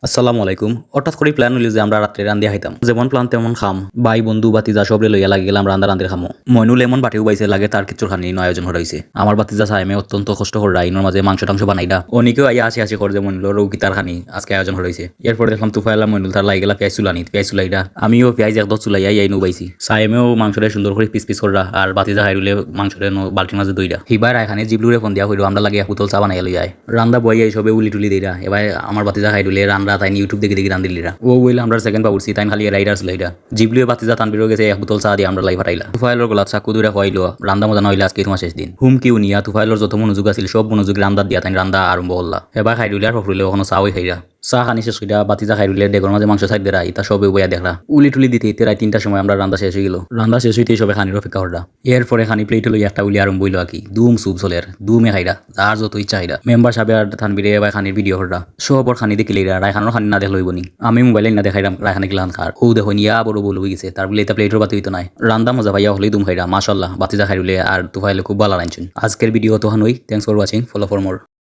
আসসালামু আলাইকুম। হঠাৎ করে প্ল্যান হইল যে আমরা রাত্রে রান্দিয়া খাইতাম। যেমন প্ল্যান তেমন খাম। ভাই বন্ধু বাতিজা সবরে লইয়া লাগি গেলাম রান্দার খামো। মইনুল এমন বাটিও বাইছে লাগে তার কিচ্ছুর খানি আয়োজন করা হইছে। আমার বাতিজা সাইমে অত্যন্ত কষ্ট করে রাইনোর মাঝে মাংস টাংস বানাইলা। অনেকেও আইয়া আসি করে যে মইনুল রৌ তার খানি আজকে আয়োজন করা হইছে। এরপর দেখলাম তুফাইলা মইনুল তার লাগি গেলা পেঁয়াজ চুলানি পেঁয়াজ চুলাইরা। আমিও পেঁয়াজ একদম চুলাইয়া আইনু বাইছি। সাইমেও মাংসটা সুন্দর করে পিস পিস করা আর বাতিজা খাইরুলে মাংসটা বালতির মাঝে দইরা। হিবার এখানে জিবলুরে ফোন দিয়া হইলো আমরা লাগে পুতল চা বানাইয়া লই আয়। রান্দা বইয়া সবে উলি টুলি দেইরা। এবার আমার বাতিজা খাইরুলে রান্না তাই ইউটিউব দেখে দেখে রান্দিলিরা ও বইলে আমরা সেকেন্ড পাউছি তাই খালি রাইডার্স লাইডা জিবলিও বাতিজা তানবিরও গেছে এক বোতল চা দিয়ে আমরা লাই ফাটাইলা তুফাইলর গলাত চাকু দূরে হইলো রান্দা মজা নইলে আজকে তোমার শেষ দিন হুমকিও নিয়া তুফাইলর যত মনোযোগ আছিল সব মনোযোগ রান্দার দিয়া তাই রান্দা আরম্ভ করলা এবার খাইরুলে আর ফখরুলে ওখানে চাওই খাইরা চা খানি শেষ কইরা বাতিজা খাইরুলে ডেগর মাঝে মাংস সাইড দেরা ইতা সবে বইয়া দেখলা উলি টুলি দিতে ইতে রাত 3টার সময় আমরা রান্দা শেষ হয়ে গেল রান্দা শেষ হইতে সবে খানির অপেক্ষা করলা এরপরে খানি প্লেট লই একটা উলি আরম্ভ হইলো কি দুম সুপ চলের দুমে খাইরা যার যত ইচ্ছা খাইরা মেম্বার সাহেব আর থানবিরে এবার খানির ভিডিও কররা সবর খানি দেখিলেরা রায়খানোর খানি না দেখলে হইবনি আমি মোবাইলে না দেখাইলাম রায়খানে গেলাম খার ও দেখো নিয়া বড় বল হয়ে গেছে তার বলে এটা প্লেটের বাতি হইতো নাই রান্দা মজা ভাইয়া হলেই দুম খাইরা মাশাআল্লাহ বাতিজা খাইরুলে আর তুফাইলে খুব ভালো রাঁধছেন আজকের ভিডিও তো হানই thanks for watching follow for more